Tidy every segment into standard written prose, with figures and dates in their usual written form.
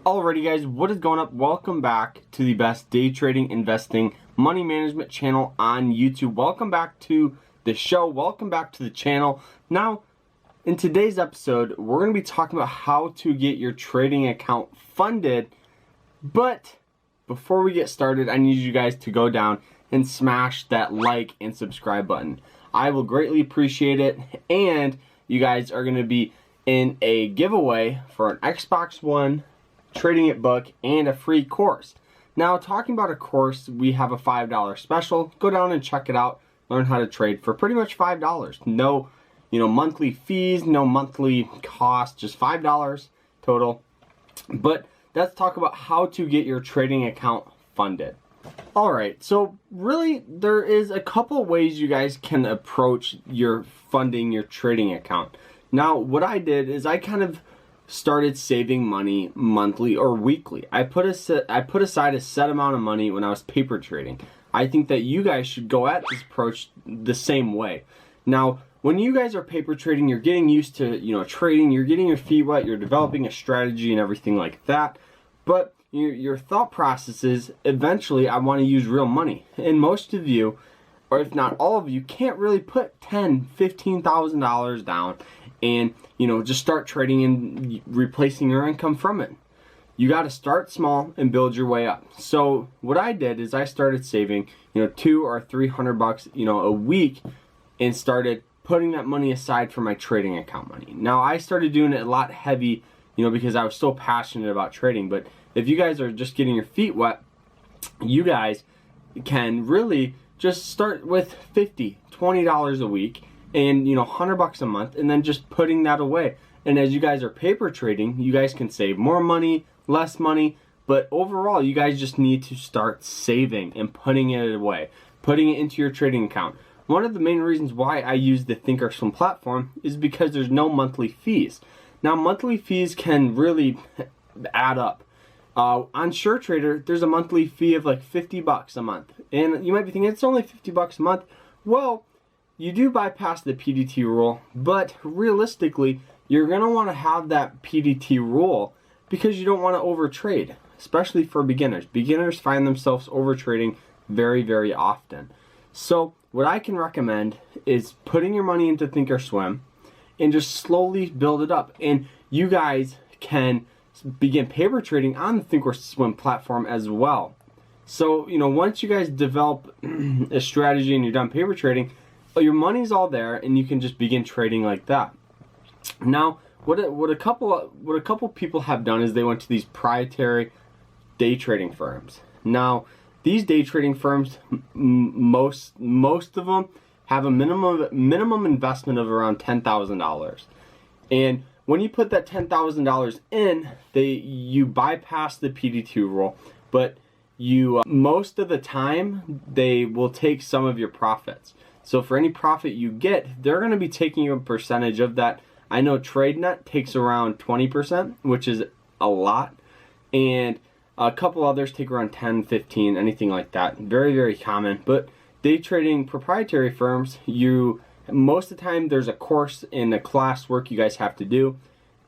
Alrighty guys, what is going up? Welcome back to the best day trading, investing, money management channel on YouTube. Welcome back to the show. Welcome back to the channel. Now, in today's episode, we're going to be talking about how to get your trading account funded. But before we get started, I need you guys to go down and smash that like and subscribe button. I will greatly appreciate it. And you guys are going to be in a giveaway for an Xbox One Trading It book and a free course. Now, talking about a course, we have a $5 special. Go down and check it out. Learn how to trade for pretty much $5. No, monthly fees, no monthly cost, just $5 total. But let's talk about how to get your trading account funded. All right, so really there is a couple ways you guys can approach your funding your trading account. Now, what I did is I kind of started saving money monthly or weekly. I put aside a set amount of money when I was paper trading. I think that you guys should go at this approach the same way. Now, when you guys are paper trading, you're getting used to trading, you're getting your feet wet, you're developing a strategy and everything like that. But your thought process is, eventually I want to use real money. And most of you, or if not all of you, can't really put $10,000, $15,000 down and just start trading and replacing your income from it. You got to start small and build your way up. So what I did is I started saving $200 or $300 a week and started putting that money aside for my trading account money. Now, I started doing it a lot heavy because I was so passionate about trading. But if you guys are just getting your feet wet, you guys can really just start with $50, $20 a week and $100 a month, and then just putting that away. And as you guys are paper trading, you guys can save more money, less money, but overall you guys just need to start saving and putting it away, putting it into your trading account. One of the main reasons why I use the Thinkorswim platform is because there's no monthly fees. Now, monthly fees can really add up. On SureTrader, there's a monthly fee of like $50 a month. And you might be thinking, it's only $50 a month. Well, you do bypass the PDT rule, but realistically, you're going to want to have that PDT rule because you don't want to overtrade, especially for beginners. Beginners find themselves overtrading very, very often. So what I can recommend is putting your money into Thinkorswim and just slowly build it up. And you guys can begin paper trading on the Thinkorswim platform as well. So, once you guys develop a strategy and you're done paper trading, your money's all there and you can just begin trading like that. Now, what a couple people have done is they went to these proprietary day trading firms. Now, these day trading firms, most of them have a minimum investment of around $10,000. And when you put that $10,000 in, you bypass the PDT rule, but most of the time they will take some of your profits. So for any profit you get, they're going to be taking a percentage of that. I know TradeNet takes around 20%, which is a lot, and a couple others take around 10, 15, anything like that. Very, very common. But day trading proprietary firms, most of the time there's a course and a classwork you guys have to do.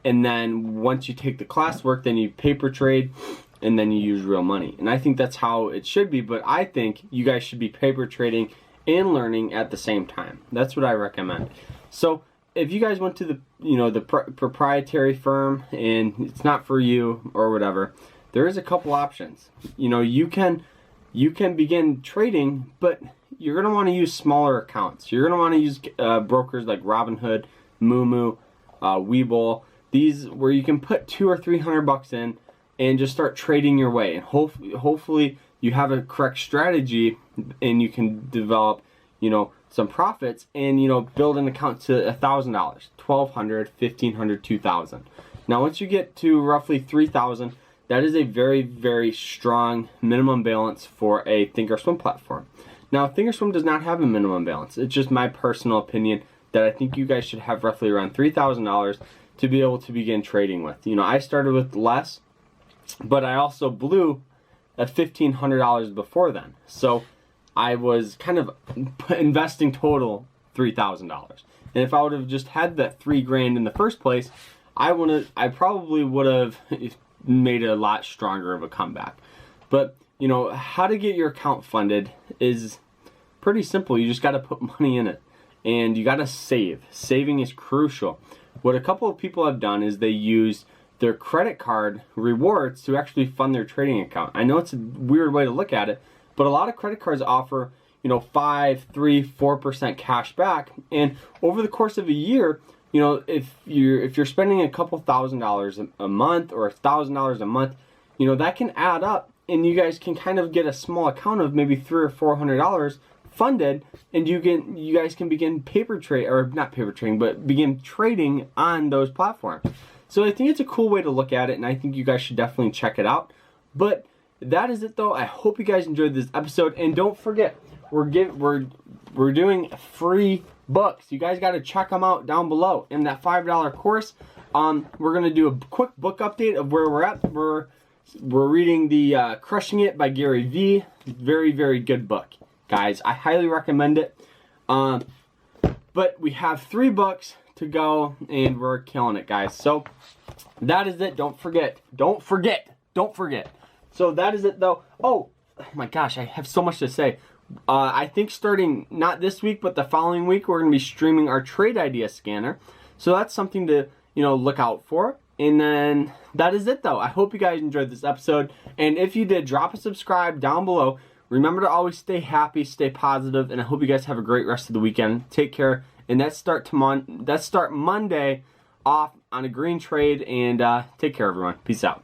And then once you take the classwork, then you paper trade and then you use real money. And I think that's how it should be, but I think you guys should be paper trading and learning at the same time. That's what I recommend. So if you guys went to the proprietary firm and it's not for you or whatever, there is a couple options. You can begin trading, but you're going to want to use smaller accounts. You're going to want to use brokers like Robinhood, Moomoo, Webull. These where you can put $200 or $300 in and just start trading your way. And hopefully you have a correct strategy and you can develop, some profits and, build an account to $1,000, $1,200, $1,500, $2,000. Now, once you get to roughly $3,000, that is a very, very strong minimum balance for a Thinkorswim platform. Now, Thinkorswim does not have a minimum balance. It's just my personal opinion that I think you guys should have roughly around $3,000 to be able to begin trading with. I started with less, but I also blew at $1,500 before then. So I was kind of investing total $3,000. And if I would have just had that $3,000 in the first place, I probably would have made a lot stronger of a comeback. But, you know, how to get your account funded is pretty simple. You just got to put money in it, and you got to save. Saving is crucial. What a couple of people have done is they use their credit card rewards to actually fund their trading account. I know it's a weird way to look at it, but a lot of credit cards offer, you know, 5, 3, 4% cash back. And over the course of a year, you know, if you're spending a couple $1,000s a month or $1,000 a month, you know, that can add up, and you guys can kind of get a small account of maybe $300 or $400 funded, and you guys can begin begin trading on those platforms. So I think it's a cool way to look at it, and I think you guys should definitely check it out. But that is it, though. I hope you guys enjoyed this episode, and don't forget, we're doing free books. You guys got to check them out down below in that $5 course. We're gonna do a quick book update of where we're at. We're reading the Crushing It by Gary Vee. Very, very good book, guys. I highly recommend it. But we have 3 books to go, and we're killing it, guys. So that is it. Don't forget. So that is it, though. Oh my gosh, I have so much to say. I think starting not this week, but the following week, we're going to be streaming our trade idea scanner. So that's something to, you know, look out for. And then that is it, though. I hope you guys enjoyed this episode. And if you did, drop a subscribe down below. Remember to always stay happy, stay positive, and I hope you guys have a great rest of the weekend. Take care. And let's start Monday off on a green trade. And take care, everyone. Peace out.